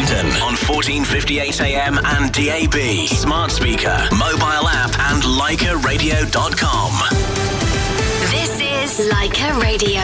London on 1458 AM and DAB, smart speaker, mobile app and LikerRadio.com. This is Leica Radio.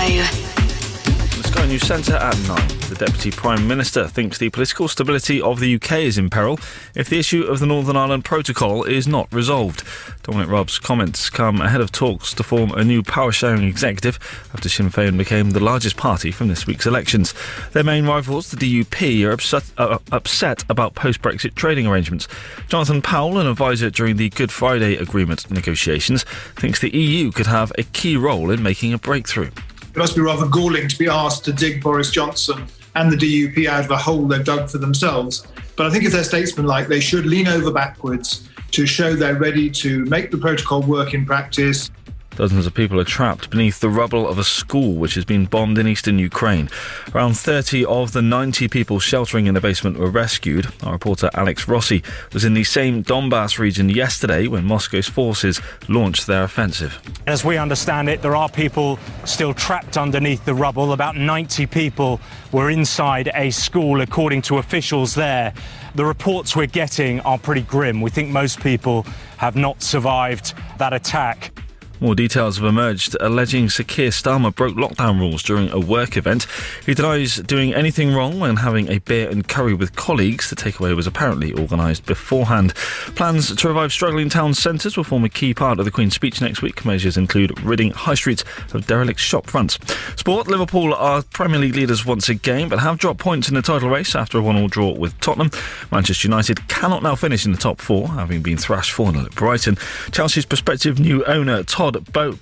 The Sky News Centre at 9. The Deputy Prime Minister thinks the political stability of the UK is in peril if the issue of the Northern Ireland Protocol is not resolved. Dominic Raab's comments come ahead of talks to form a new power-sharing executive after Sinn Féin became the largest party from this week's elections. Their main rivals, the DUP, are upset about post-Brexit trading arrangements. Jonathan Powell, an advisor during the Good Friday Agreement negotiations, thinks the EU could have a key role in making a breakthrough. It must be rather galling to be asked to dig Boris Johnson and the DUP out of a hole they've dug for themselves. But I think if they're statesmanlike, they should lean over backwards to show they're ready to make the protocol work in practice. Dozens of people are trapped beneath the rubble of a school which has been bombed in eastern Ukraine. Around 30 of the 90 people sheltering in the basement were rescued. Our reporter Alex Rossi was in the same Donbass region yesterday when Moscow's forces launched their offensive. As we understand it, there are people still trapped underneath the rubble. About 90 people were inside a school, according to officials there. The reports we're getting are pretty grim. We think most people have not survived that attack. More details have emerged, alleging Sakir Starmer broke lockdown rules during a work event. He denies doing anything wrong when having a beer and curry with colleagues. The takeaway was apparently organised beforehand. Plans to revive struggling town centres will form a key part of the Queen's speech next week. Measures include ridding high streets of derelict shop fronts. Sport, Liverpool are Premier League leaders once again, but have dropped points in the title race after a 1-1 draw with Tottenham. Manchester United cannot now finish in the top four, having been thrashed 4-0 at Brighton. Chelsea's prospective new owner, Todd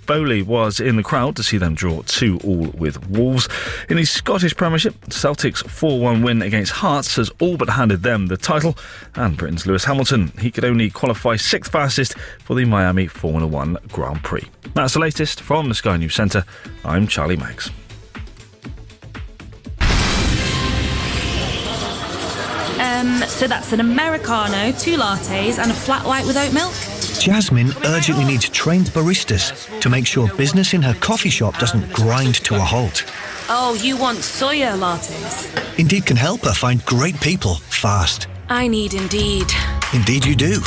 Bowley, was in the crowd to see them draw 2-2 with Wolves. In the Scottish Premiership, Celtic's 4-1 win against Hearts has all but handed them the title, and Britain's Lewis Hamilton, he could only qualify 6th fastest for the Miami Formula 1 Grand Prix. That's the latest from the Sky News Centre. I'm Charlie Maggs. So that's an Americano, 2 lattes and a flat white with oat milk? Jasmine urgently needs trained baristas to make sure business in her coffee shop doesn't grind to a halt. Oh, you want soya lattes? Indeed can help her find great people fast. I need Indeed. Indeed you do.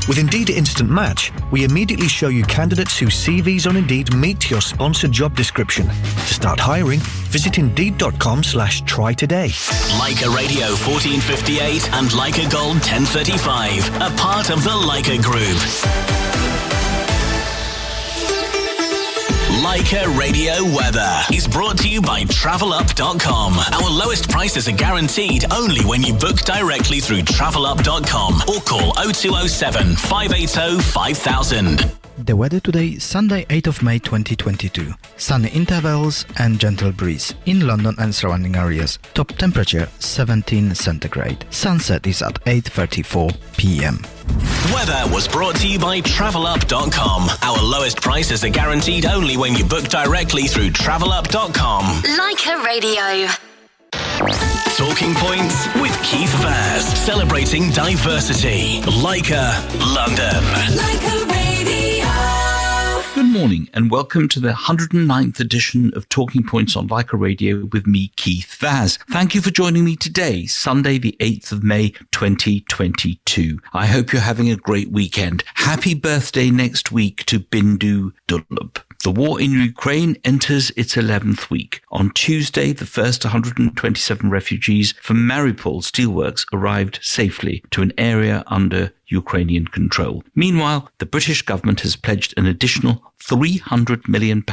With Indeed Instant Match, we immediately show you candidates whose CVs on Indeed meet your sponsored job description. To start hiring, visit Indeed.com/try today. Leica Radio 1458 and Leica Gold 1035, a part of the Leica Group. Leica Radio Weather is brought to you by TravelUp.com. Our lowest prices are guaranteed only when you book directly through TravelUp.com or call 0207 580 5000. The weather today, Sunday 8th of May 2022. Sunny intervals and gentle breeze in London and surrounding areas. Top temperature 17 centigrade. Sunset is at 8:34 p.m. Weather was brought to you by TravelUp.com. Our lowest prices are guaranteed only when you book directly through TravelUp.com. Leica Radio. Talking Points with Keith Vaz, celebrating diversity. Leica, London. Leica Radio. Good morning and welcome to the 109th edition of Talking Points on Leica Radio with me, Keith Vaz. Thank you for joining me today, Sunday the 8th of May 2022. I hope you're having a great weekend. Happy birthday next week to Bindu Dullab. The war in Ukraine enters its 11th week. On Tuesday, the first 127 refugees from Mariupol steelworks arrived safely to an area under Ukrainian control. Meanwhile, the British government has pledged an additional £300 million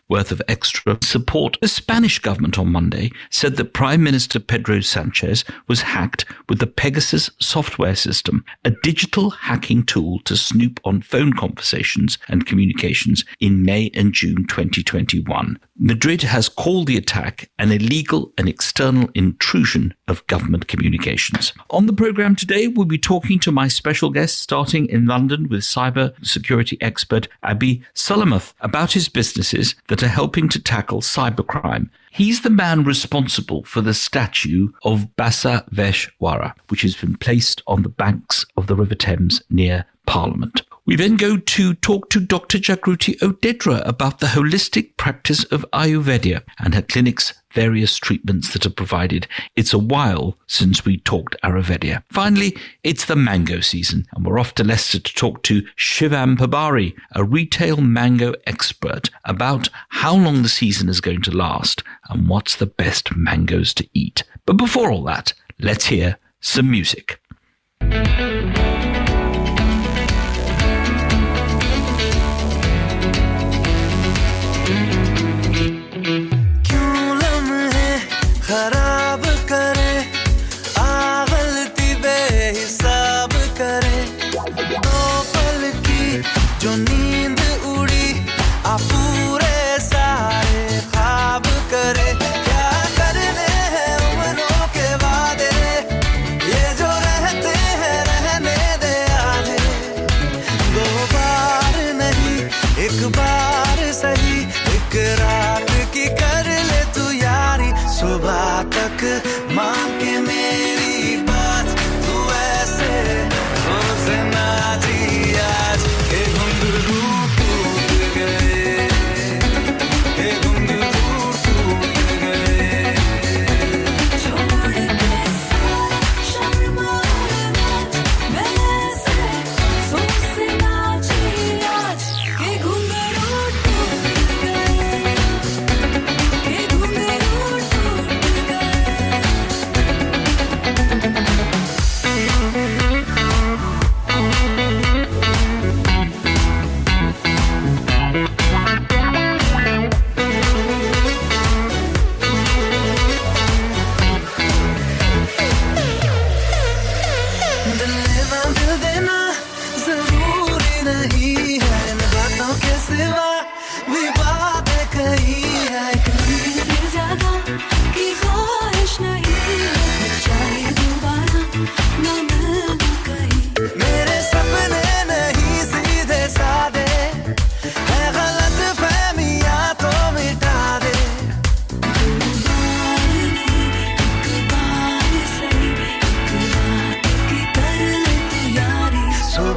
worth of extra support. The Spanish government on Monday said that Prime Minister Pedro Sanchez was hacked with the Pegasus software system, a digital hacking tool to snoop on phone conversations and communications in May and June 2021. Madrid has called the attack an illegal and external intrusion of government communications. On the programme today, we'll be talking to my special guest, starting in London with cyber security expert Abi Salamuth about his businesses that are helping to tackle cybercrime. He's the man responsible for the statue of Basaveshwara, which has been placed on the banks of the River Thames near Parliament. We then go to talk to Dr. Jagruti Odedra about the holistic practice of Ayurveda and her clinic's various treatments that are provided. It's a while since we talked Ayurveda. Finally, it's the mango season, and we're off to Leicester to talk to Shivam Pabari, a retail mango expert, about how long the season is going to last and what's the best mangoes to eat. But before all that, let's hear some music. खराब करे आ गलती बेहिसाब करे दो पल की जो नींद उड़ी आ पूरे सारे ख्वाब करे क्या करने हैं उम्रों के वादे ये जो रहते हैं रहने दे आधे दो बार नहीं एक बार सही एक रात की कर ले तू यारी सुबह तक मान के मेरी बात तू ऐसे सोच ना जी आज के घुंघरू टूट गए के घुंघरू टूट गए छोड़ के सारा शर्म और नाच वैसे सोच ना जी आज के घुंघरू टूट गए के घुंघरू दिल देना जरूरी नहीं है इन बातों के सिवा भी बातें कही है कभी से ज्यादा की ख्वाहिश नहीं है चाहे दोबारा ना मिलना कहीं मेरे सपने नहीं सीधे सादे है गलत फहमियां तो मिटा दे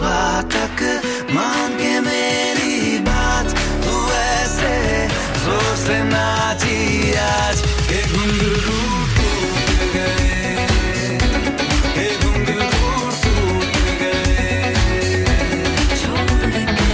सुबह तक मान के मेरी बात तू ऐसे जोर से नाची आज के घुंघरू टूट गए के घुंघरू टूट गए छोड़ के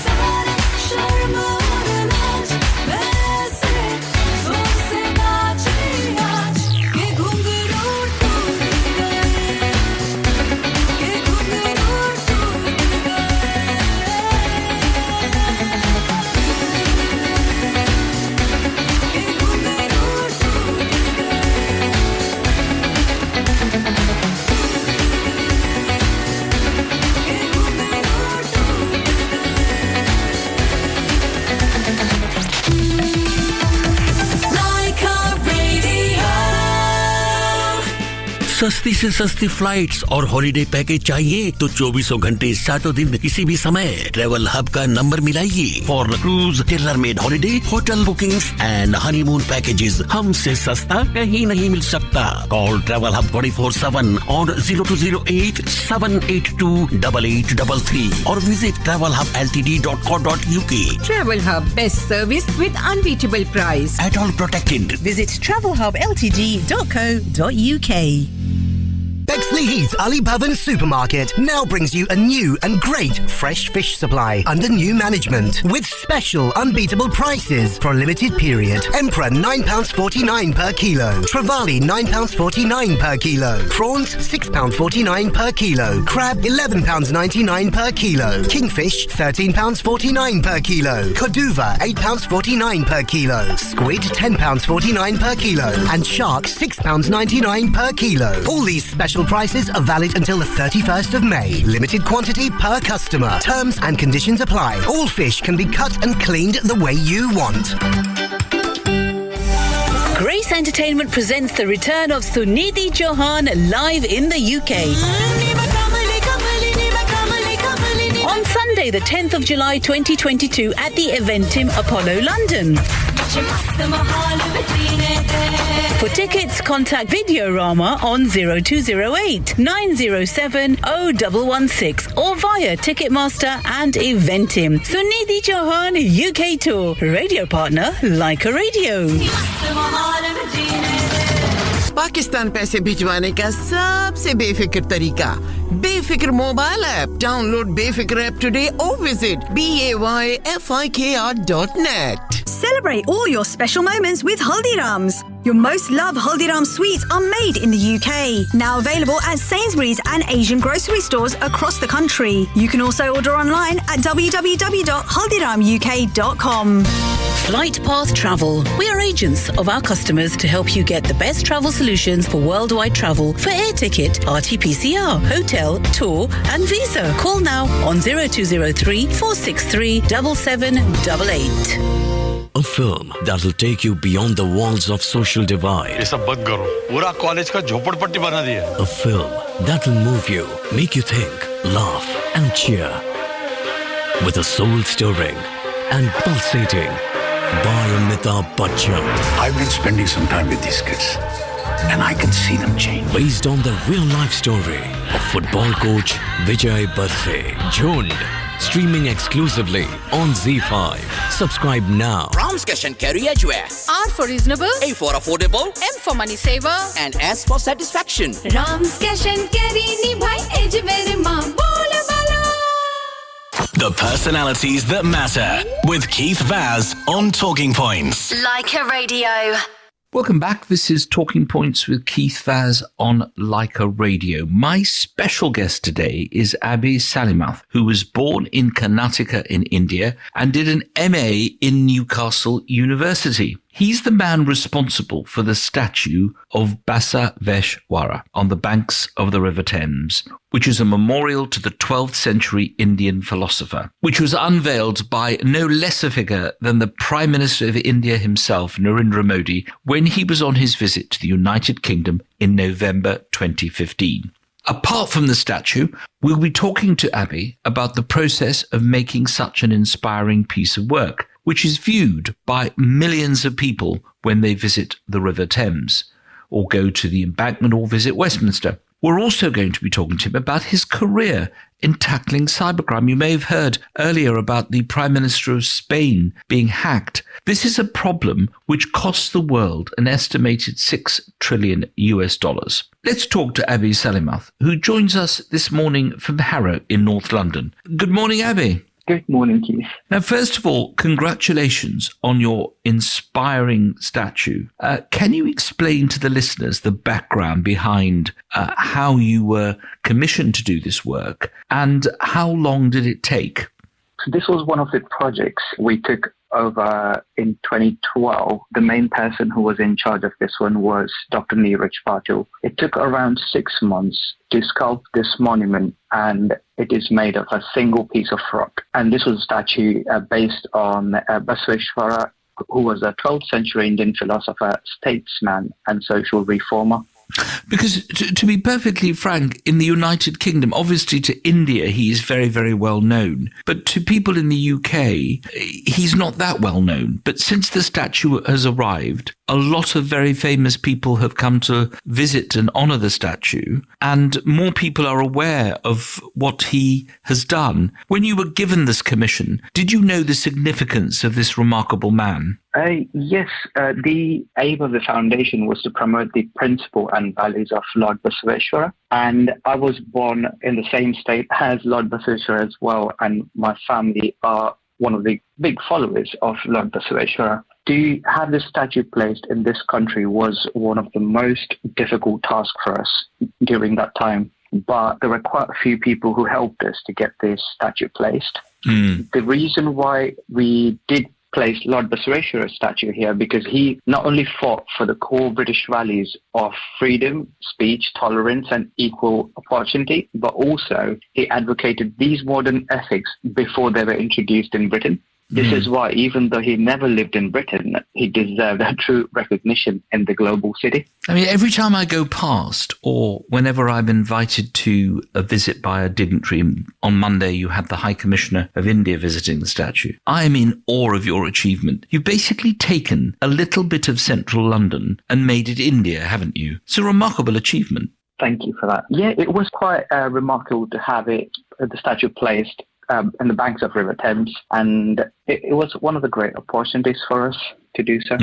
सारा शर्म और लाज वैसे जोर से नाची आज के घुंघरू टूट गए के घुंघरू सस्ती से सस्ती फ्लाइट्स और हॉलिडे पैकेज चाहिए तो 24 घंटे 7 दिन किसी भी समय ट्रैवल हब का नंबर मिलाइए। For cruise, tailor made holiday, hotel bookings and honeymoon packages हमसे सस्ता कहीं नहीं मिल सकता। Call travel hub 24/7 on 0208 782 8833 or visit travelhubltd.co.uk. Travel Hub, best service with unbeatable price. At all protected. Visit travelhubltd.co.uk. Bexley Heath Ali Bhavan Supermarket now brings you a new and great fresh fish supply under new management with special unbeatable prices for a limited period. Emperor £9.49 per kilo, Trevally £9.49 per kilo, prawns £6.49 per kilo, crab £11.99 per kilo, kingfish £13.49 per kilo, Corduva £8.49 per kilo, squid £10.49 per kilo, and shark £6.99 per kilo. All these special prices are valid until the 31st of May. Limited quantity per customer. Terms and conditions apply. All fish can be cut and cleaned the way you want. Grace Entertainment presents the return of Sunidhi Chauhan live in the UK. On Sunday, the 10th of July 2022 at the Eventim Apollo, London. For tickets, contact Videorama on 0208 907 0116 or via Ticketmaster and Eventim. Sunidhi Chauhan UK Tour. Radio partner, Leica Radio. Pakistan पैसे भिजवाने का सबसे बेफिक्र तरीका बेफिक्र mobile app download बेफिक्र app today or visit bayfikr.net. Celebrate all your special moments with Haldirams. Your most loved Haldiram sweets are made in the UK. Now available at Sainsbury's and Asian grocery stores across the country. You can also order online at www.haldiramuk.com. Flight Path Travel. We are agents of our customers to help you get the best travel solutions for worldwide travel for air ticket, RT-PCR, hotel, tour and visa. Call now on 0203 463 7788. A film that'll take you beyond the walls of social divide. ये सब बंद करो पूरा college का झोपड़पट्टी बना दिया A film that'll move you, make you think, laugh and cheer. With a soul-stirring and pulsating by Amitabh Bachchan. I've been spending some time with these kids and I can see them change. Based on the real-life story of football coach Vijay Badhe. Jund. Streaming exclusively on Z5. Subscribe now. Rams Cash and Carry Edgeware. R for reasonable. A for affordable. M for money saver. And S for satisfaction. Rams Cash and Carry ni bhai Edgeware ma bolo bolo. The personalities that matter with Keith Vaz on Talking Points. Leica Radio. Welcome back. This is Talking Points with Keith Vaz on Leica Radio. My special guest today is Abhi Salimath, who was born in Karnataka in India and did an MA in Newcastle University. He's the man responsible for the statue of Basaveshwara on the banks of the River Thames, which is a memorial to the 12th century Indian philosopher, which was unveiled by no less a figure than the Prime Minister of India himself, Narendra Modi, when he was on his visit to the United Kingdom in November 2015. Apart from the statue, we'll be talking to Abhi about the process of making such an inspiring piece of work, which is viewed by millions of people when they visit the River Thames, or go to the embankment or visit Westminster. We're also going to be talking to him about his career in tackling cybercrime. You may have heard earlier about the Prime Minister of Spain being hacked. This is a problem which costs the world an estimated $6 trillion. Let's talk to Abhi Salimath, who joins us this morning from Harrow in North London. Good morning, Abhi. Good morning, Keith. Now, first of all, congratulations on your inspiring statue. Can you explain to the listeners the background behind how you were commissioned to do this work and how long did it take? So this was one of the projects we took over in 2012. The main person who was in charge of this one was Dr. Neeraj Patil. It took around 6 months to sculpt this monument, and it is made of a single piece of rock. And this was a statue based on Basaveshwara, who was a 12th century Indian philosopher, statesman, and social reformer. Because to be perfectly frank, in the United Kingdom, obviously to India, he is very, very well known. But to people in the UK, he's not that well known. But since the statue has arrived, a lot of very famous people have come to visit and honour the statue, and more people are aware of what he has done. When you were given this commission, did you know the significance of this remarkable man? Yes, the aim of the foundation was to promote the principle and values of Lord Basaveshwara. And I was born in the same state as Lord Basaveshwara as well, and my family are one of the big followers of Lord Basaveshwara. To have this statue placed in this country was one of the most difficult tasks for us during that time. But there were quite a few people who helped us to get this statue placed. The reason why we did place Lord Basaveshwara's statue here, because he not only fought for the core British values of freedom, speech, tolerance and equal opportunity, but also he advocated these modern ethics before they were introduced in Britain. This is why, even though he never lived in Britain, he deserved a true recognition in the global city. I mean, every time I go past, or whenever I'm invited to a visit by a dignitary, on Monday you had the High Commissioner of India visiting the statue, I am in awe of your achievement. You've basically taken a little bit of central London and made it India, haven't you? It's a remarkable achievement. Thank you for that. Yeah, it was quite remarkable to have the statue placed in the banks of River Thames, and it was one of the great opportunities for us to do so.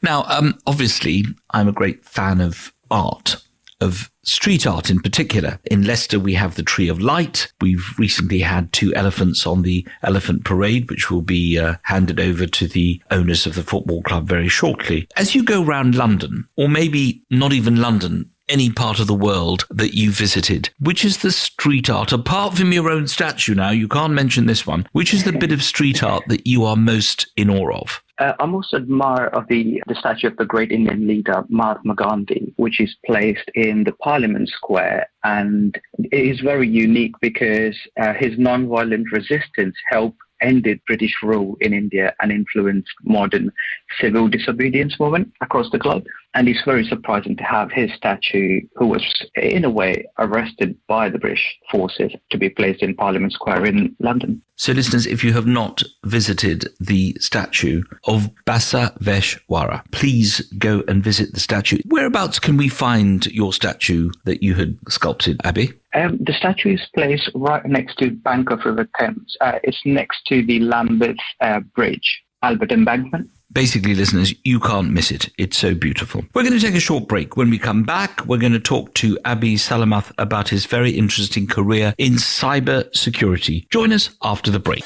Now, obviously, I'm a great fan of art, of street art in particular. In Leicester, we have the Tree of Light. We've recently had 2 elephants on the Elephant Parade, which will be handed over to the owners of the football club very shortly. As you go around London, or maybe not even London, any part of the world that you visited, which is the street art, apart from your own statue now, you can't mention this one, which is the bit of street art that you are most in awe of? I most admire of the statue of the great Indian leader, Mahatma Gandhi, which is placed in the Parliament Square. And it is very unique because his non-violent resistance helped ended British rule in India and influenced modern civil disobedience movement across the globe. And it's very surprising to have his statue, who was in a way arrested by the British forces, to be placed in Parliament Square in London. So listeners, if you have not visited the statue of Basaveshwara, please go and visit the statue. Whereabouts can we find your statue that you had sculpted, Abby? The statue is placed right next to bank of River Thames. It's next to the Lambeth Bridge, Albert Embankment. Basically, listeners, you can't miss it. It's so beautiful. We're going to take a short break. When we come back, we're going to talk to Abi Salamath about his very interesting career in cyber security. Join us after the break.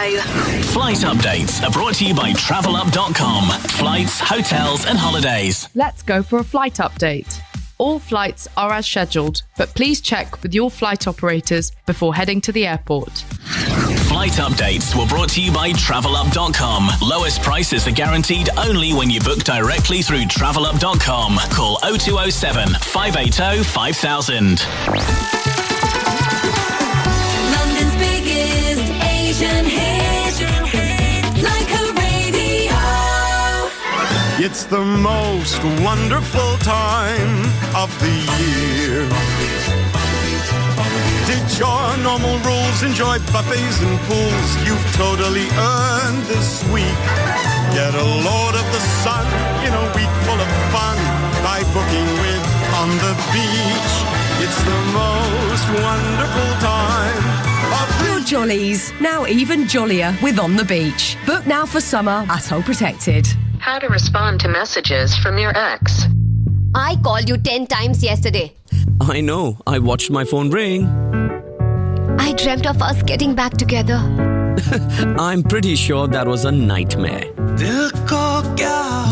Flight updates are brought to you by TravelUp.com. Flights, hotels and holidays. Let's go for a flight update. All flights are as scheduled, but please check with your flight operators before heading to the airport. Flight updates were brought to you by TravelUp.com. Lowest prices are guaranteed only when you book directly through TravelUp.com. Call 0207 580 5000. London's biggest Asian hit, like a radio. It's the most wonderful time of the year. Ditch your normal rules, enjoy buffets and pools. You've totally earned this week. Get a load of the sun in a week full of fun by booking with On the Beach. It's the most wonderful time of the Your jollies, now even jollier with On the Beach. Book now for summer at Hull Protected. How to respond to messages from your ex. I called you 10 times yesterday. I know. I watched my phone ring. I dreamt of us getting back together. I'm pretty sure that was a nightmare.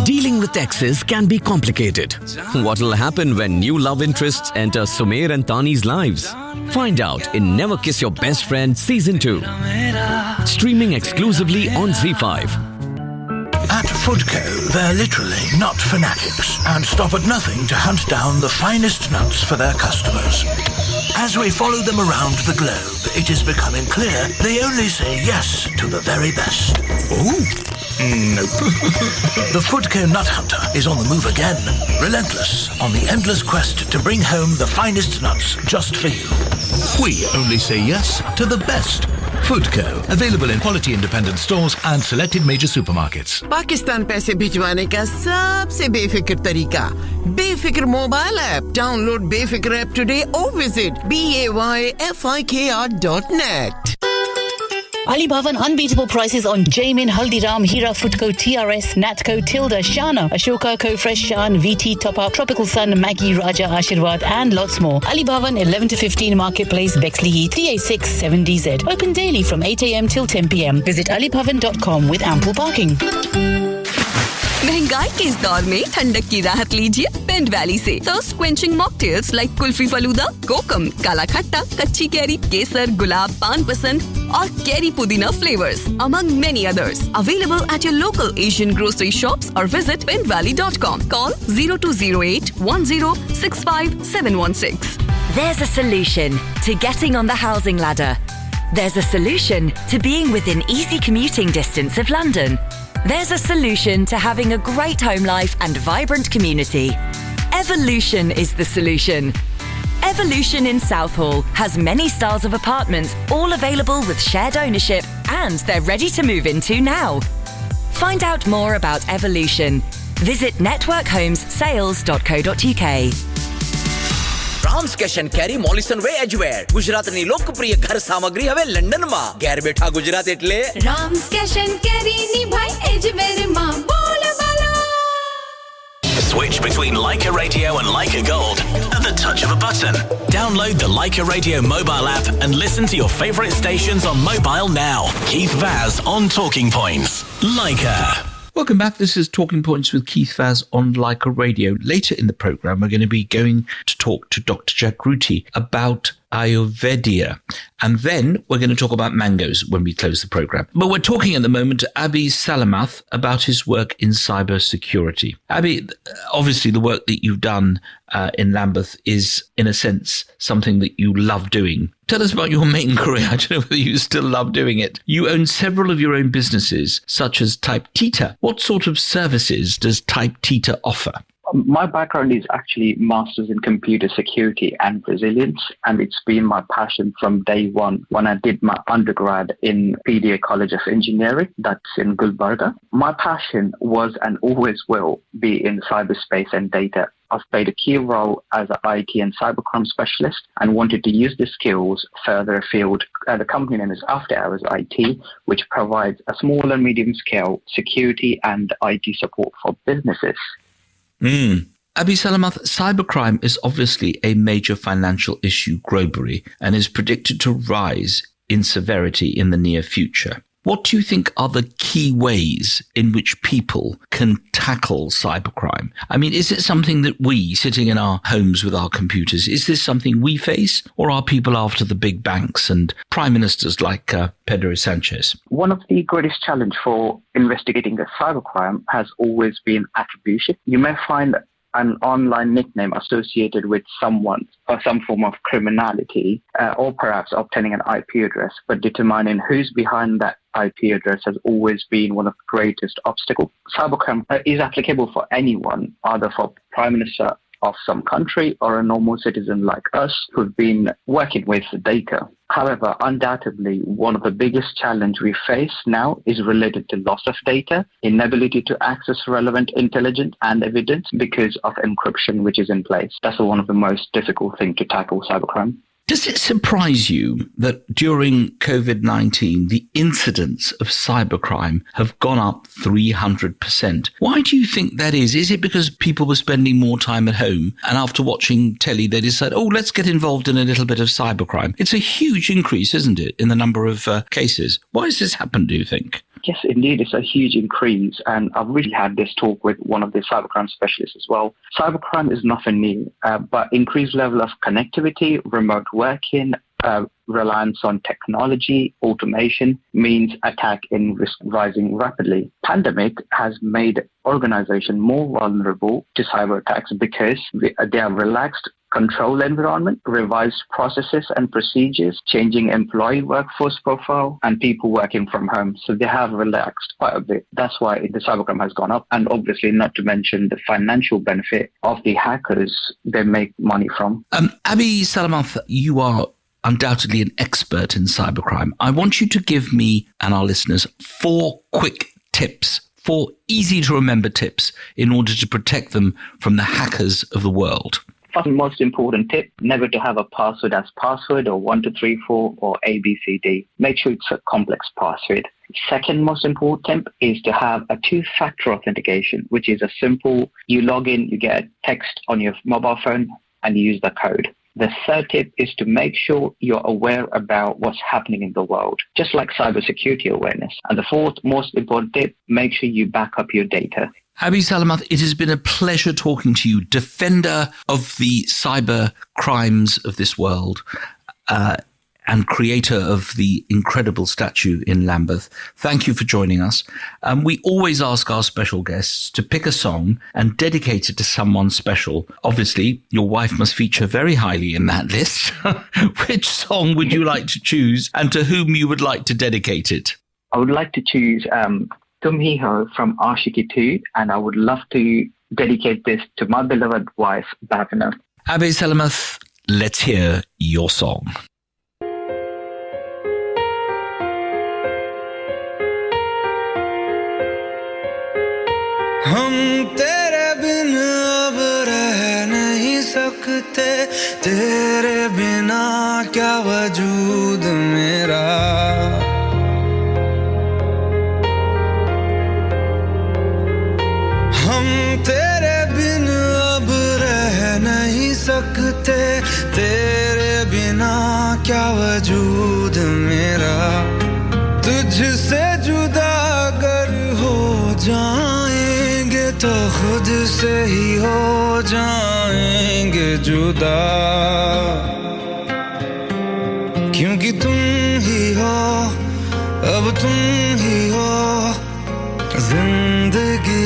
Dealing with exes can be complicated. What'll happen when new love interests enter Sumer and Tani's lives? Find out in Never Kiss Your Best Friend Season 2. Streaming exclusively on Z5. At Foodco, they're literally not fanatics and stop at nothing to hunt down the finest nuts for their customers. As we follow them around the globe, it is becoming clear they only say yes to the very best. Ooh. Nope. The Foodco Nut Hunter is on the move again, relentless on the endless quest to bring home the finest nuts just for you. We only say yes to the best. Foodco, available in quality independent stores and selected major supermarkets. Pakistan पैसे भिजवाने का सबसे बेफिक्र तरीका बेफिक्र mobile app download बेफिक्र app today और visit BAYFIKR.net. Ali Bhavan unbeatable prices on Jamin, Haldiram, Hira, Foodco, TRS, Natco, Tilda, Shana, Ashoka, Co-Fresh, Shan, VT, Top Up, Tropical Sun, Maggie, Raja, Ashirwad and lots more. Ali Bhavan 11 to 15 Marketplace, Bexley Heath, 3A6 7DZ. Open daily from 8 a.m. till 10 p.m. Visit alibhavan.com with ample parking. महंगाई के इस दौर में ठंडक की राहत लीजिए Paint Valley से thirst quenching mocktails like kulfi falooda, kokum, kala khatta, कच्ची कैरी, केसर, गुलाब, पान पसंद और कैरी पुदीना flavors among many others available at your local Asian grocery shops or visit pentvalley.com. Call 0208 1065716. There's a solution to getting on the housing ladder. There's a solution to being within easy commuting distance of London. There's a solution to having a great home life and vibrant community. Evolution is the solution. Evolution in Southall has many styles of apartments, all available with shared ownership, and they're ready to move into now. Find out more about Evolution. Visit networkhomessales.co.uk. Ram's cash and carry Mollison Way एजवेर गुजरातनी લોકપ્રિય ઘર સામગ્રી હવે લંડનમાં ઘેર બેઠા ગુજરાત એટલે રામ્સ કેશ એન્ડ કેરી ની ભાઈ એજવેર માં બોલ Bala. Switch between Leica Radio and Leica Gold at the touch of a button. Download the Leica Radio mobile app and listen to your favourite stations on mobile now. Keith Vaz on Talking Points. Leica. Welcome back. This is Talking Points with Keith Vaz on Leica Radio. Later in the programme, we're going to be going to talk to Dr. Jagruti about Ayurveda. And then we're going to talk about mangoes when we close the programme. But we're talking at the moment to Abi Salamath about his work in cyber security. Abi, obviously the work that you've done in Lambeth is, in a sense, something that you love doing. Tell us about your main career. I don't know whether you still love doing it. You own several of your own businesses, such as Type Tita. What sort of services does Type Tita offer? My background is actually Masters in Computer Security and Resilience, and it's been my passion from day one when I did my undergrad in PDA College of Engineering, that's in Gulbarga. My passion was and always will be in cyberspace and data. I've played a key role as an IT and cybercrime specialist and wanted to use the skills further afield. The company name is After Hours IT, which provides a small and medium scale security and IT support for businesses. Abi Salamath, cybercrime is obviously a major financial issue globally and is predicted to rise in severity in the near future. what do you think are the key ways in which people can tackle cybercrime? I mean, is it something that we, sitting in our homes with our computers, is this something we face, or are people after the big banks and prime ministers like Pedro Sanchez? One of the greatest challenge for investigating a cybercrime has always been attribution. You may find an online nickname associated with someone or some form of criminality, or perhaps obtaining an IP address, but determining who's behind that IP address has always been one of the greatest obstacles. Cybercrime is applicable for anyone, either for Prime Minister of some country or a normal citizen like us who've been working with data. However, undoubtedly, one of the biggest challenges we face now is related to loss of data, inability to access relevant intelligence and evidence because of encryption which is in place. That's one of the most difficult things to tackle cybercrime. Does it surprise you that during COVID-19, the incidents of cybercrime have gone up 300%? Why do you think that is? Is it because people were spending more time at home and after watching telly, they decided, let's get involved in a little bit of cybercrime? It's a huge increase, isn't it, in the number of cases? Why has this happened, do you think? Yes, indeed, it's a huge increase. And I've really had this talk with one of the cybercrime specialists as well. Cybercrime is nothing new, but increased level of connectivity, remote working, reliance on technology, automation means attack in risk rising rapidly. Pandemic has made organizations more vulnerable to cyber attacks because they have relaxed control environment, revised processes and procedures, changing employee workforce profile, and people working from home. So they have relaxed quite a bit. That's why the cybercrime has gone up. And obviously, not to mention the financial benefit of the hackers they make money from. Abi Salamath, you are undoubtedly an expert in cybercrime. I want you to give me and our listeners 4 quick tips, 4 easy to remember tips in order to protect them from the hackers of the world. First and most important tip, never to have a password as password or 1234 or ABCD. Make sure it's a complex password. Second most important tip is to have a 2-factor authentication, which is a simple, you log in, you get a text on your mobile phone and you use the code. The third tip is to make sure you're aware about what's happening in the world, just like cybersecurity awareness. And the fourth most important tip, make sure you back up your data. Abi Salamath, it has been a pleasure talking to you, defender of the cyber crimes of this world, and creator of the incredible statue in Lambeth. Thank you for joining us. We always ask our special guests to pick a song and dedicate it to someone special. Obviously, your wife must feature very highly in that list. Which song would you like to choose and to whom you would like to dedicate it? I would like to choose Tum Hi Ho from Ashiki 2, and I would love to dedicate this to my beloved wife, Bhavana. Abi Salamath, let's hear your song. हम तेरे बिन अब रह नहीं सकते तेरे बिना क्या वजूद मेरा हम तेरे बिन अब रह नहीं सकते तेरे बिना क्या वजूद मेरा तुझसे जुदा अगर हो जाएंगे तो खुद से ही हो जाएंगे जुदा क्योंकि तुम ही हो अब तुम ही हो जिंदगी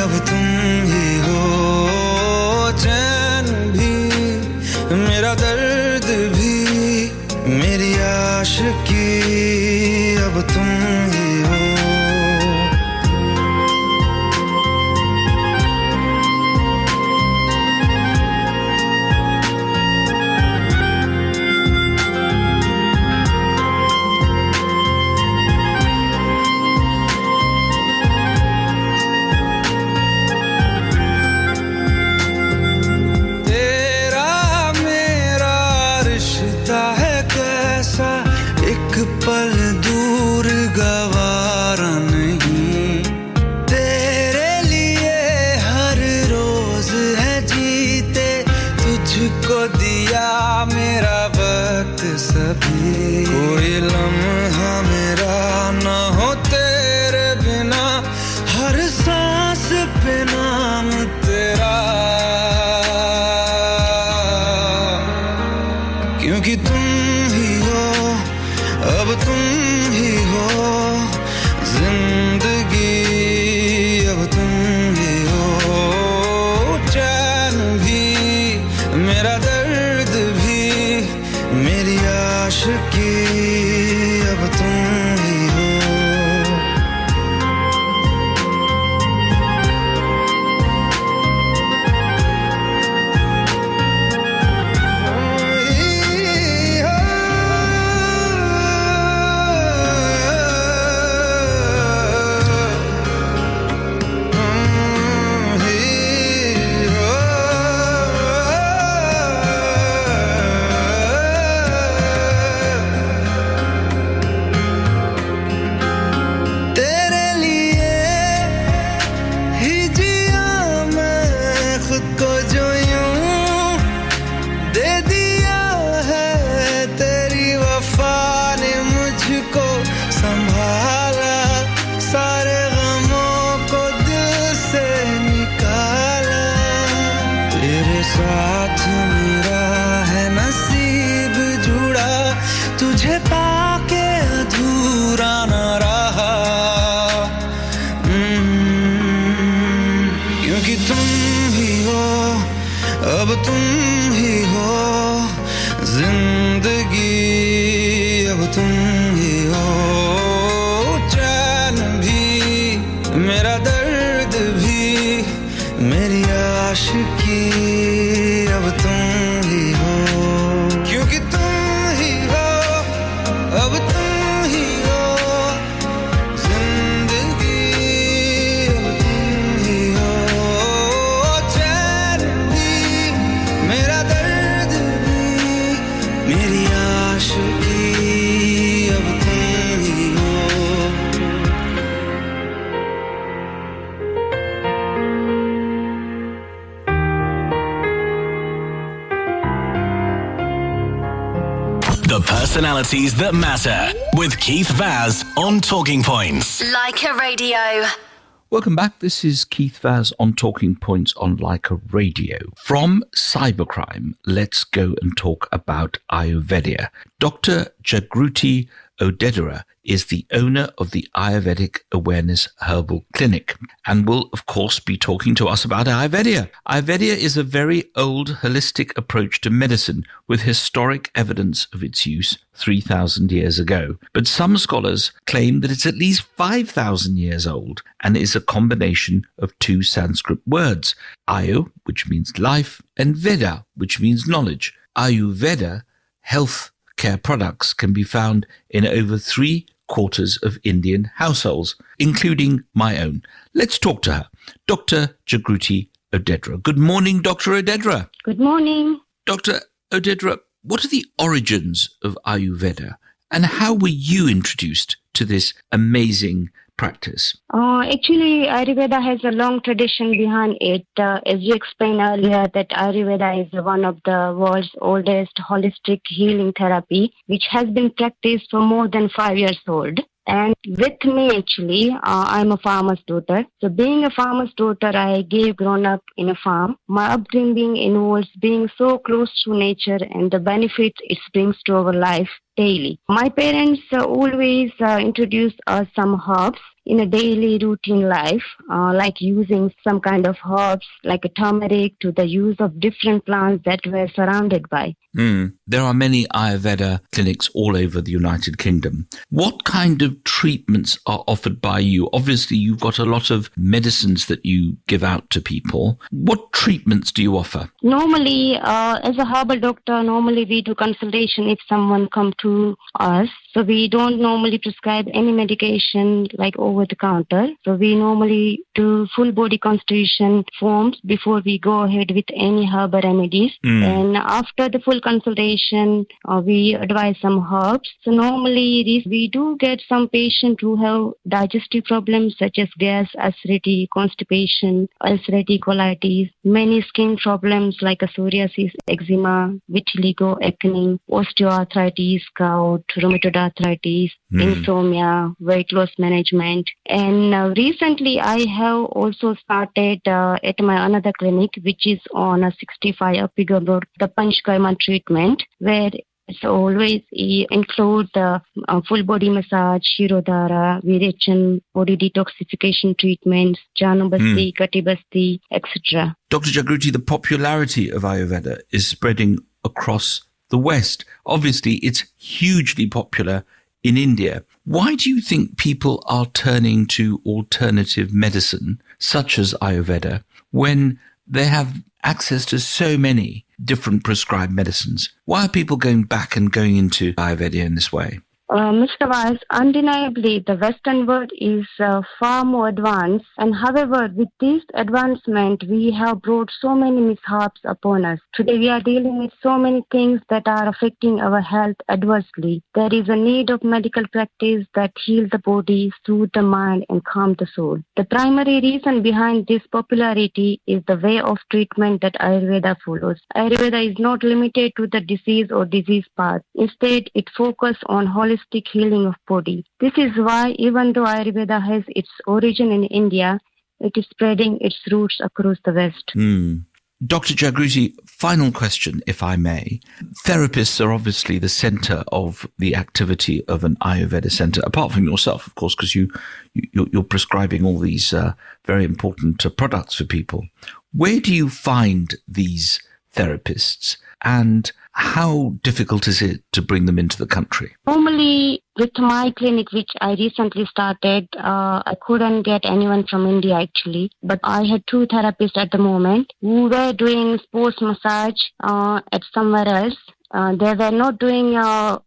अब तुम ही हो चैन भी मेरा दर्द भी मेरी आशिकी अब तुम ही हो पल दूर गवारा नहीं तेरे लिए हर रोज है जीते तुझको दिया मेरा वक्त सभी कोई लम्हा मेरा क्योंकि तुम ही हो अब तुम ही हो जिंदगी अब तुम ही हो चैन भी मेरा दर्द भी मेरी आशिकी अब तुम ही हो साथ मेरा है नसीब जुड़ा तुझे पाके अधूरा न रहा क्योंकि तुम ही हो अब तुम ही हो जिंदगी अब तुम ही हो चैन भी मेरा दर्द भी मेरी आशिकी अब तुम ही हो क्योंकि तुम ही हो अब तुम ही हो जिंदगी अब तुम ही हो चैन भी मेरा दर्द भी मेरी आशिकी अब तुम ही हो The personalities that matter with Keith Vaz on Talking Points. Leica Radio. Welcome back. This is Keith Vaz on Talking Points on Leica Radio. From cybercrime, let's go and talk about Ayurveda. Dr. Jagruti Odedera is the owner of the Ayurvedic Awareness Herbal Clinic and will, of course, be talking to us about Ayurveda. Ayurveda is a very old, holistic approach to medicine with historic evidence of its use 3,000 years ago. But some scholars claim that it's at least 5,000 years old and is a combination of two Sanskrit words, Ayu, which means life, and Veda, which means knowledge. Ayurveda, health care products, can be found in over 3/4 of Indian households, including my own. Let's talk to her. Dr. Jagruti Odedera. Good morning, Dr. Odedera. Good morning. Dr. Odedera, what are the origins of Ayurveda and how were you introduced to this amazing practice? Actually, Ayurveda has a long tradition behind it. As you explained earlier, that Ayurveda is one of the world's oldest holistic healing therapy, which has been practiced for more than 5 years old. And with me, actually, I'm a farmer's daughter. So being a farmer's daughter, I grown up in a farm. My upbringing involves being so close to nature and the benefits it brings to our life daily. My parents always introduced us some herbs in a daily routine life, like using some kind of herbs like a turmeric to the use of different plants that we're surrounded by. There are many Ayurveda clinics all over the United Kingdom. What kind of treatments are offered by you? Obviously, you've got a lot of medicines that you give out to people. What treatments do you offer? Normally, as a herbal doctor, normally we do consultation if someone come to us. So we don't normally prescribe any medication like over the counter. So we normally do full body constitution forms before we go ahead with any herbal remedies. And after the full consultation, we advise some herbs. So normally we do get some patients who have digestive problems such as gas, acidity, constipation, ulcerative colitis, many skin problems like psoriasis, eczema, vitiligo, acne, osteoarthritis, gout, rheumatoid arthritis, insomnia, weight loss management. And recently I have also started at my another clinic, which is on 65 Upigam Road, the Panchkarma treatment, where It's always include the full body massage, Shirodhara, Virechan, body detoxification treatments, Janu Basti, Kati Basti, etc. Dr. Jagruti, the popularity of Ayurveda is spreading across the West. Obviously, it's hugely popular in India. Why do you think people are turning to alternative medicine, such as Ayurveda, when they have access to so many different prescribed medicines? Why are people going back and going into Ayurveda in this way? Mr. Vaz, undeniably, the Western world is far more advanced. And however, with this advancement, we have brought so many mishaps upon us. Today, we are dealing with so many things that are affecting our health adversely. There is a need of medical practice that heal the body, soothe the mind, and calm the soul. The primary reason behind this popularity is the way of treatment that Ayurveda follows. Ayurveda is not limited to the disease or disease path. Instead, it focuses on holistic healing of body. This is why even though Ayurveda has its origin in India, it is spreading its roots across the West. Dr. Jagruti, final question, if I may. Therapists are obviously the centre of the activity of an Ayurveda centre, apart from yourself, of course, because you're prescribing all these very important products for people. Where do you find these therapists, and how difficult is it to bring them into the country? Normally, with my clinic, which I recently started, I couldn't get anyone from India actually. But I had 2 therapists at the moment who were doing sports massage at somewhere else. They were not doing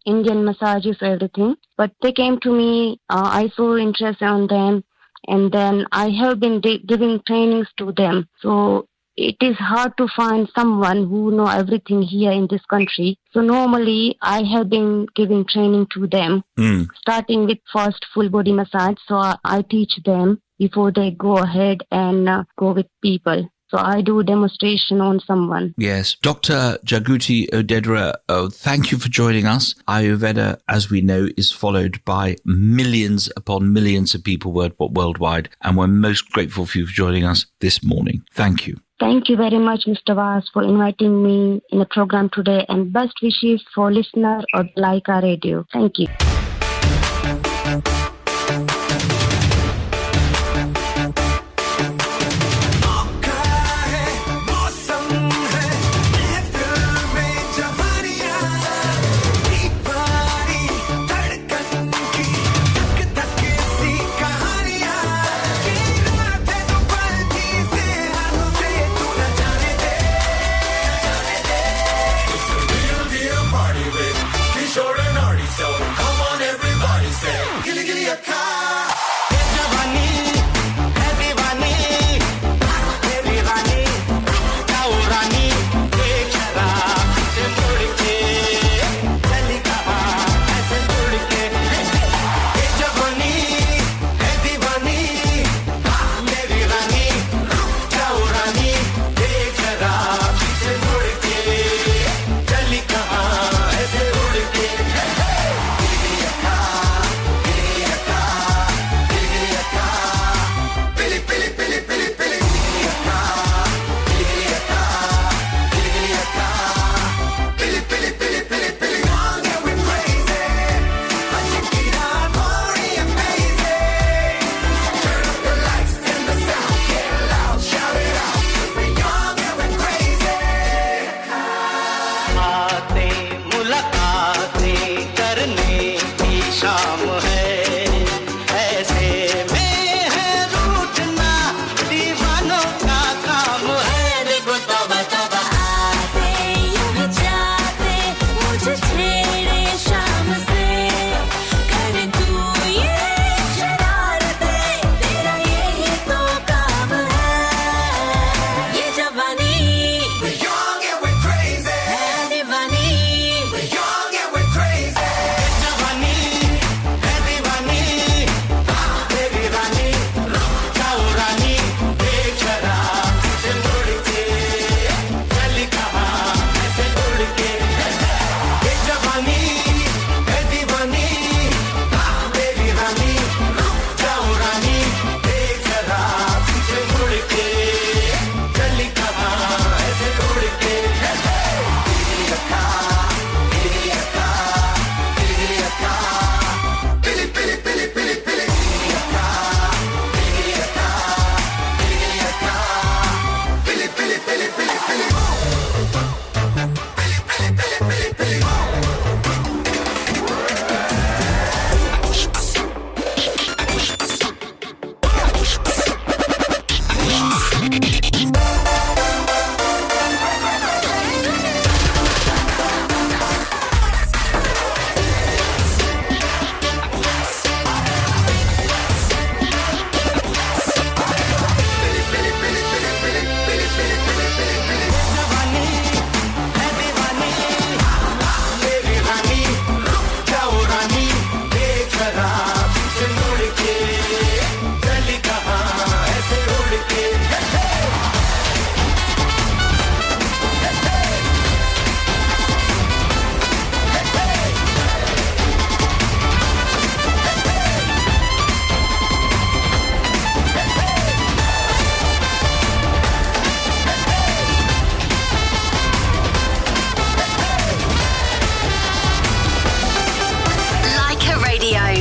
Indian massages or everything. But they came to me, I saw interest on them. And then I have been giving trainings to them. So it is hard to find someone who know everything here in this country. So normally I have been giving training to them, starting with first full body massage. So I teach them before they go ahead and go with people. So I do demonstration on someone. Yes. Dr. Jagruti Odedra, thank you for joining us. Ayurveda, as we know, is followed by millions upon millions of people worldwide. And we're most grateful for you for joining us this morning. Thank you. Thank you very much, Mr. Vaz, for inviting me in the program today, and best wishes for listener of Laika Radio. Thank you.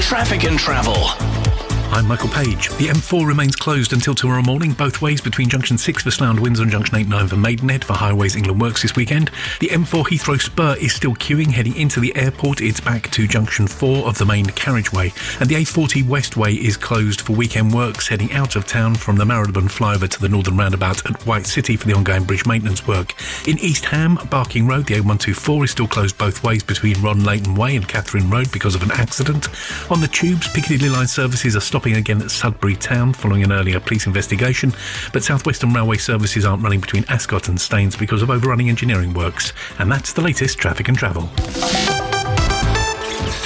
Traffic and travel. I'm Michael Page. The M4 remains closed until tomorrow morning, both ways between Junction 6 for Slough and Windsor and Junction 8-9 for Maidenhead for Highways England Works this weekend. The M4 Heathrow Spur is still queuing heading into the airport. It's back to Junction 4 of the main carriageway. And the A40 Westway is closed for weekend works heading out of town from the Marylebone flyover to the northern roundabout at White City for the ongoing bridge maintenance work. In East Ham, Barking Road, the A124 is still closed both ways between Ron Leighton Way and Catherine Road because of an accident. On the tubes, Piccadilly line services are stopping again at Sudbury Town following an earlier police investigation, but South Western Railway services aren't running between Ascot and Staines because of overrunning engineering works. And that's the latest traffic and travel.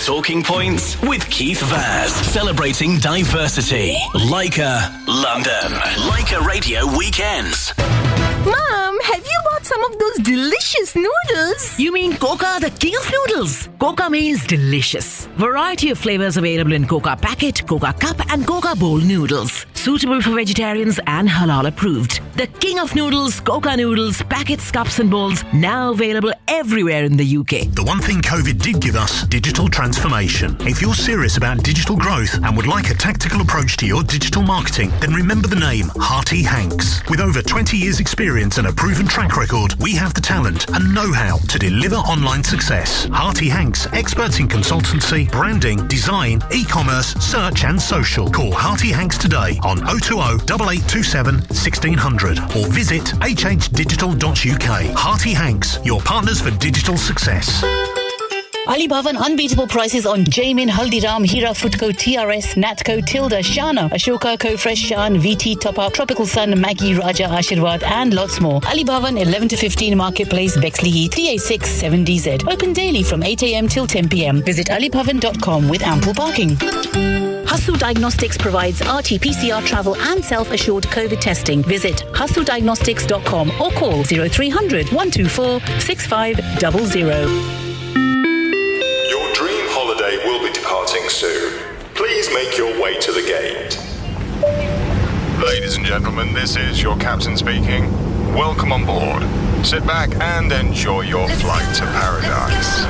Talking Points with Keith Vaz, celebrating diversity. Leica, London. Leica Radio Weekends. Mom, have you bought some of those delicious noodles? You mean Coca, the king of noodles? Coca means delicious. Variety of flavors available in Coca Packet, Coca Cup and Coca Bowl noodles. Suitable for vegetarians and halal approved. The king of noodles, Coca noodles, packets, cups and bowls, now available everywhere in the UK. The one thing COVID did give us, digital transformation. If you're serious about digital growth and would like a tactical approach to your digital marketing, then remember the name Hearty Hanks. With over 20 years experience and a proven track record, we have the talent and know-how to deliver online success. Hearty Hanks, experts in consultancy, branding, design, e-commerce, search and social. Call Hearty Hanks today on 020 8827 1600 or visit hhdigital.uk. Hearty Hanks, your partners for digital success. Ali Bhavan unbeatable prices on Jamin, Haldiram, Hira, Footco, TRS, Natco, Tilda, Shana, Ashoka, Co-Fresh, Shan, VT, Top Up, Tropical Sun, Maggie, Raja, Ashirwad and lots more. Ali Bhavan 11 to 15 Marketplace, Bexley Heath, 386 7DZ. Open daily from 8 a.m. till 10 p.m. Visit alibhavan.com with ample parking. Hasu Diagnostics provides RT-PCR travel and self-assured COVID testing. Visit hasudiagnostics.com or call 0300 124 6500. Will be departing soon. Please make your way to the gate. Ladies and gentlemen, this is your captain speaking. Welcome on board. Sit back and enjoy your flight to paradise.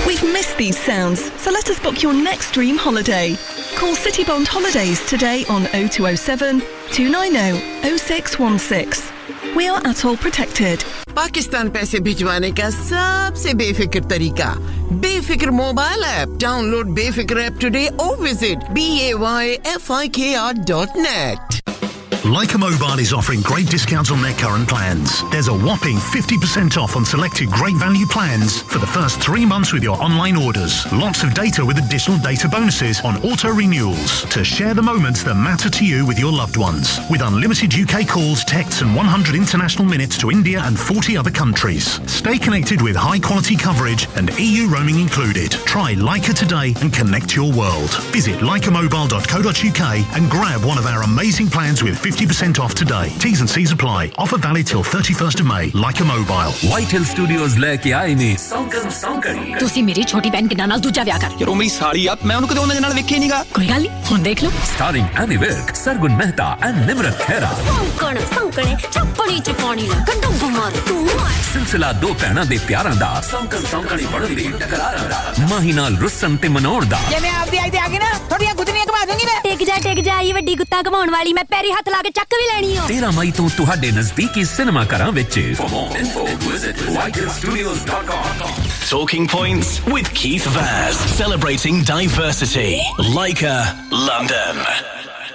We've missed these sounds, so let us book your next dream holiday. Call Citybond Holidays today on 0207 290 0616. We are ATOL protected. Pakistan पैसे भिजवाने का सबसे बेफिक्र तरीका बेफिक्र mobile app download बेफिक्र app today और visit bayfikr.net. Leica Mobile is offering great discounts on their current plans. There's a whopping 50% off on selected great value plans for the first 3 months with your online orders. Lots of data with additional data bonuses on auto renewals to share the moments that matter to you with your loved ones. With unlimited UK calls, texts and 100 international minutes to India and 40 other countries. Stay connected with high quality coverage and EU roaming included. Try Leica today and connect your world. Visit leicamobile.co.uk and grab one of our amazing plans with 50% off today. T's and C's apply. Offer valid till 31st of May. Leica Mobile. White Hill Studios लेके आए ने सौकड़ी ਤੁਸੀਂ ਮੇਰੀ ਛੋਟੀ ਭੈਣ ਕਿੰਨਾ ਨਾਲ ਦੂਜਾ ਵਿਆਹ ਕਰ ਯਾਰ ਉਹ ਮੇਰੀ ਸਾਲੀ ਆ ਮੈਂ ਉਹਨੂੰ ਕਦੇ ਉਹਨਾਂ ਦੇ ਨਾਲ ਵੇਖਿਆ ਨਹੀਂਗਾ ਕੋਈ ਗੱਲ ਨਹੀਂ ਹੁਣ ਦੇਖ ਲਓ Starring Annie Wilk, Sargun Mehta and Nimrat Khera. ਸੌਂਕਣੇ ਛੱਪੜੀ ਚ ਪਾਣੀ ਲੱਗਾ ਡੁੱਬ ਮਾਰ ਤੂੰ सिलसिला दो भैणां दे प्यारां दा सौकड़ी बनन दी टकरारां दा माही नाल रुस्सन ते मनोर दा ਜੇ ਮੈਂ ਆਪਦੀ ਆਈ ਤੇ ਆ ਗਈ ਨਾ ਥੋੜੀਆਂ ਗੁੱਤਨੀਆਂ ਘਮਾ ਦੂੰਗੀ ਮੈਂ ਟਿਕ ਜਾ ਇਹ ਵੱਡੀ ਗੁੱਤਾ ਘਮਾਉਣ ਵਾਲੀ ਮੈਂ ਪੈਰੀ ਹੱਥ ਲਾ ਕੇ ਚੱਕ ਵੀ ਲੈਣੀ ਓ 13 ਮਈ ਤੋਂ ਤੁਹਾਡੇ ਨਜ਼ਦੀਕੀ ਸਿਨੇਮਾ ਘਰਾਂ ਵਿੱਚ For more info visit whitehillstudios.com. Talking Points with Keith Vaz, celebrating diversity. Leica, London.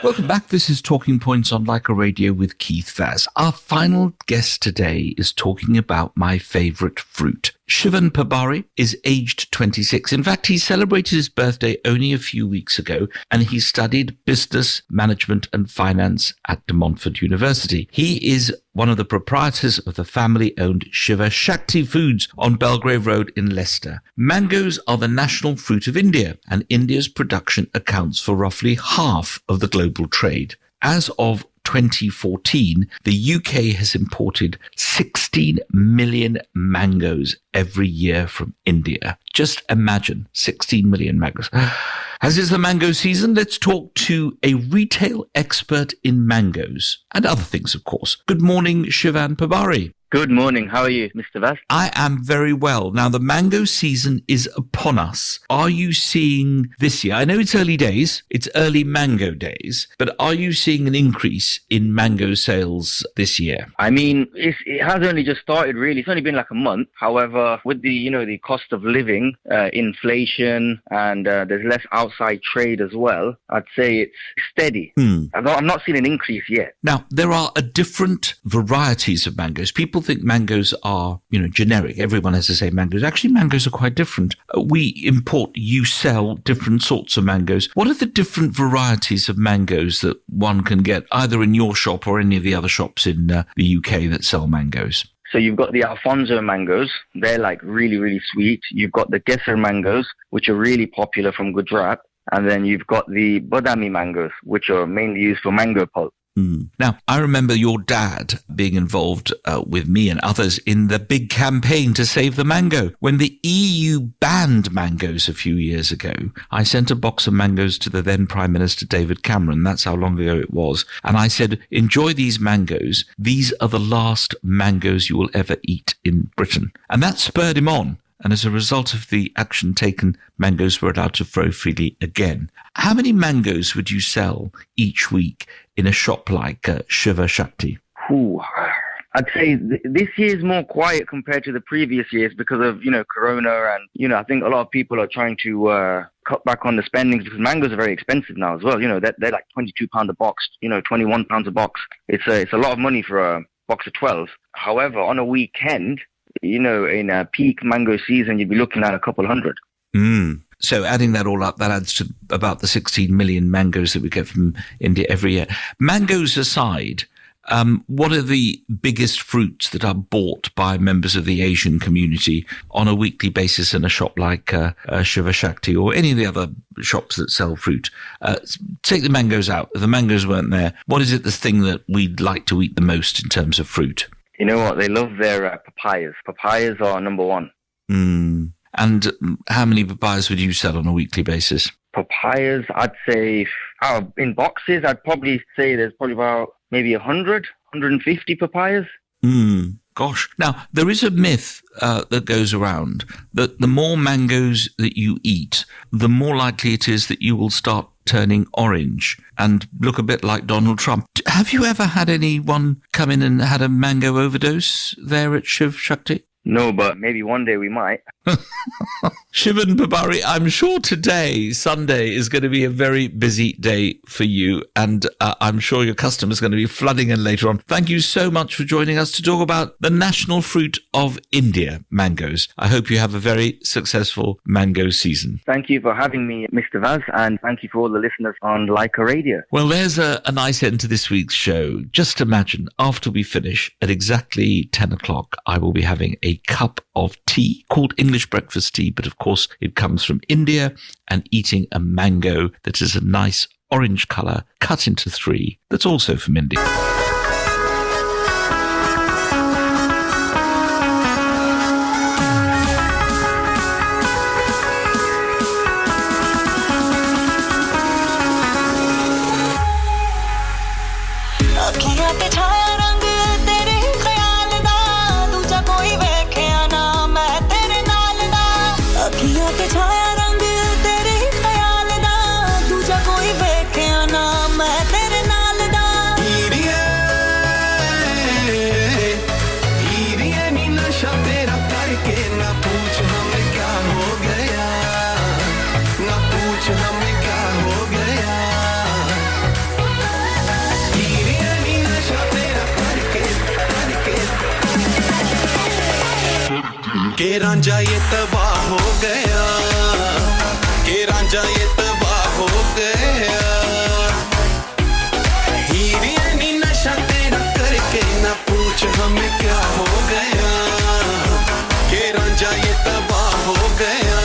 Welcome back. This is Talking Points on Leica Radio with Keith Vaz. Our final guest today is talking about my favourite fruit. Shivan Pabari is aged 26. In fact, he celebrated his birthday only a few weeks ago, and he studied business management and finance at De Montfort University. He is one of the proprietors of the family-owned Shiva Shakti Foods on Belgrave Road in Leicester. Mangoes are the national fruit of India, and India's production accounts for roughly half of the global trade. As of 2014, the UK has imported 16 million mangoes every year from India. Just imagine 16 million mangoes. As is the mango season, let's talk to a retail expert in mangoes and other things, of course. Good morning, Shivan Pabari. Good morning. How are you, Mr. Vaz? I am very well. Now, the mango season is upon us. Are you seeing this year? I know it's early days. It's early mango days. But are you seeing an increase in mango sales this year? I mean, it has only just started, really. It's only been like a month. However, with the cost of living, inflation, and there's less outside trade as well, I'd say it's steady. I'm not seeing an increase yet. Now, there are different varieties of mangoes. People think mangoes are, generic. Everyone has the same mangoes. Actually, mangoes are quite different. You sell different sorts of mangoes. What are the different varieties of mangoes that one can get either in your shop or any of the other shops in the UK that sell mangoes? So you've got the Alfonso mangoes. They're like really, really sweet. You've got the Kesar mangoes, which are really popular from Gujarat. And then you've got the Badami mangoes, which are mainly used for mango pulp. Now, I remember your dad being involved with me and others in the big campaign to save the mango. When the EU banned mangoes a few years ago, I sent a box of mangoes to the then Prime Minister David Cameron. That's how long ago it was. And I said, enjoy these mangoes. These are the last mangoes you will ever eat in Britain. And that spurred him on. And as a result of the action taken, mangoes were allowed to grow freely again. How many mangoes would you sell each week in a shop like Shiva Shakti? I'd say this year is more quiet compared to the previous years because of, Corona. And, I think a lot of people are trying to cut back on the spendings because mangoes are very expensive now as well. They're like £22 a box, £21 a box. It's a lot of money for a box of 12. However, on a weekend, in a peak mango season, you'd be looking at a couple hundred. So adding that all up, that adds to about the 16 million mangoes that we get from India every year. Mangoes aside, what are the biggest fruits that are bought by members of the Asian community on a weekly basis in a shop like Shiva Shakti or any of the other shops that sell fruit? Take the mangoes out. If the mangoes weren't there, what is it the thing that we'd like to eat the most in terms of fruit? You know what? They love their papayas. Papayas are number one. And how many papayas would you sell on a weekly basis? Papayas, I'd say, in boxes, I'd probably say there's probably about maybe 100, 150 papayas. Gosh. Now, there is a myth that goes around that the more mangoes that you eat, the more likely it is that you will start turning orange and look a bit like Donald Trump. Have you ever had anyone come in and had a mango overdose there at Shiv Shakti? No, but maybe one day we might. Shivan Babari, I'm sure today, Sunday, is going to be a very busy day for you, and I'm sure your customers are going to be flooding in later on. Thank you so much for joining us to talk about the national fruit of India, mangoes. I hope you have a very successful mango season. Thank you for having me, Mr. Vaz, and thank you for all the listeners on Leica Radio. Well, there's a nice end to this week's show. Just imagine, after we finish, at exactly 10 o'clock, I will be having a cup of tea called English breakfast tea, but of course it comes from India, and eating a mango that is a nice orange colour cut into 3 that's also from India. के रांझा ये तबाह हो गया के रांझा ये तबाह हो गया हीरे नी नशा तेरा करके ना पूछ हमें क्या हो गया के रांझा ये तबाह हो गया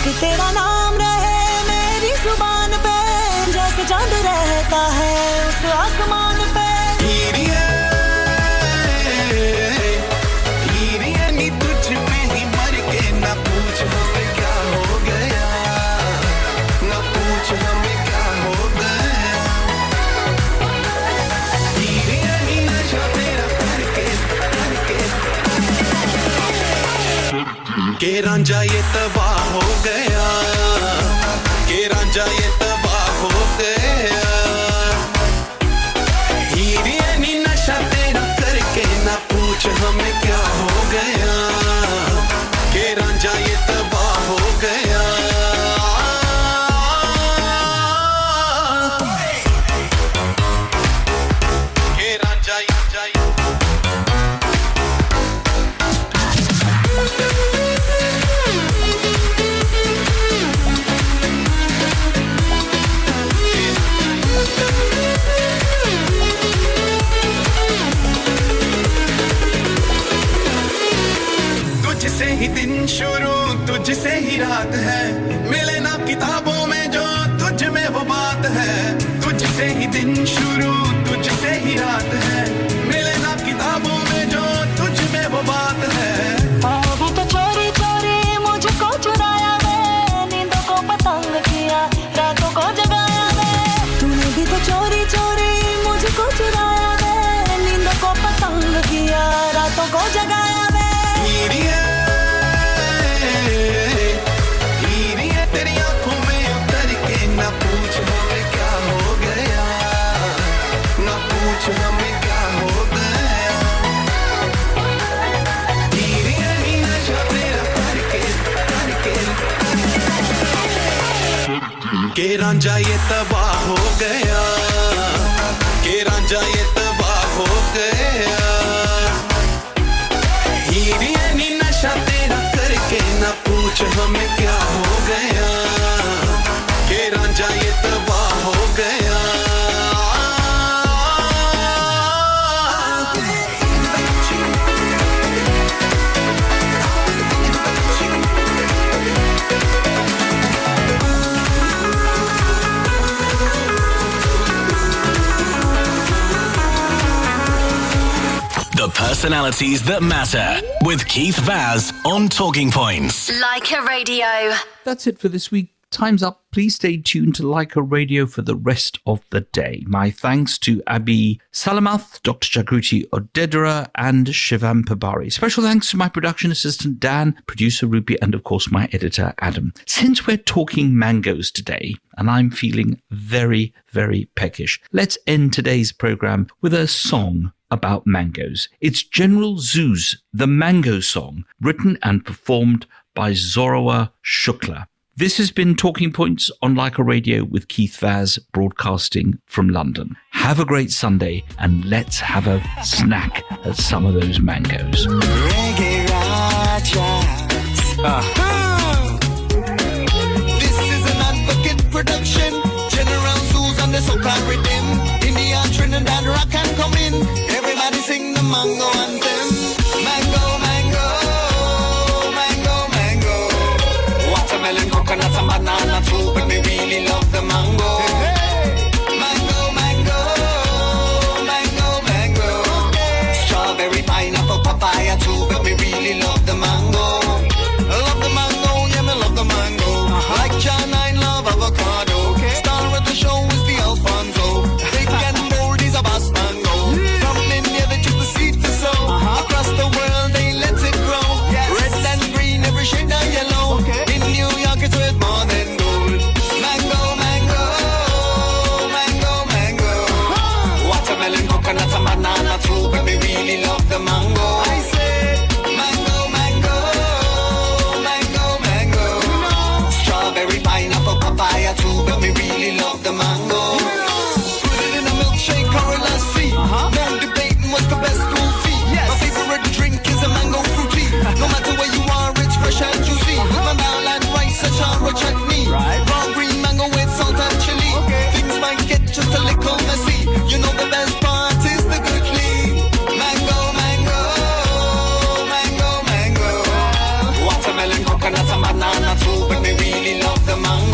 कि तेरा नाम रहे मेरी जुबान पे जैसे चांद रहता है उस आसमान पे नी तुझ पे ही मर के ना पूछ हमें क्या हो गया ना पूछ हमें क्या हो गया नी नशा तेरा करके के रांझा ये तबाह हो गया के रांझा ये तबाह हो गया नी नशा तेरा करके ना पूछ हमें क्या हो गया के रांझा ये तबाह हो गया के रांझा ये तुझसे ही दिन शुरू तुझसे ही रात है मिले ना किताबों में जो तुझ में वो बात है तुझसे ही दिन शुरू तुझसे ही रात है मिले ना किताबों में जो तुझ में वो बात है भी तो चोरी चोरी मुझको चुराया वे नींदों को पतंग किया रातों को जगाया वे तूने भी तो चोरी चोरी मुझको चुराया वे नींदों को पतंग किया रातों को जगाया वे तेरी आंखों में उतर के ना पूछ हमें क्या हो गया ना पूछ हमें क्या हो गया नशा तेरा करके के रांझा ये तबाह हो गया के रांझा ये तबाह हो गया नी नशा तेरा करके ना पूछ हमें क्या हो गया के रांझा ये तबाह हो गया The personalities that matter with Keith Vaz on Talking Points. Leica Radio. That's it for this week. Time's up. Please stay tuned to Leica Radio for the rest of the day. My thanks to Abhi Salamath, Dr. Jagruti Odedera, and Shivam Pabari. Special thanks to my production assistant Dan, producer Rupi, and of course my editor Adam. Since we're talking mangoes today, and I'm feeling very, very peckish, let's end today's program with a song about mangoes. It's General Zoo's The Mango Song, written and performed by Zorawa Shukla. This has been Talking Points on Leica Radio with Keith Vaz, broadcasting from London. Have a great Sunday, and let's have a snack at some of those mangoes. Reggae This is an advocate production. General Zoo's on the soca rhythm. India, Trinidad, rock and come in. Everybody sing the mango anthem. Mango, mango, mango, mango. Watermelon, coconut, and banana too, but we really love the mango. Mango, mango, mango, mango. Strawberry, pineapple, papaya too, but we really love the mango. I love the mango, yeah, me love the mango. Like John, I love avocado. Star of the show is the Alfonso. Big and bold is a boss mango. From India they took the seed to sow. Across the world they let it grow. Red and green, every shade of yellow. In New York it's worth more than gold. Mango, mango, mango, mango. Watermelon, coconut, and banana too, but we really love the mango. I say mango, mango, banana too, but me really love the mango.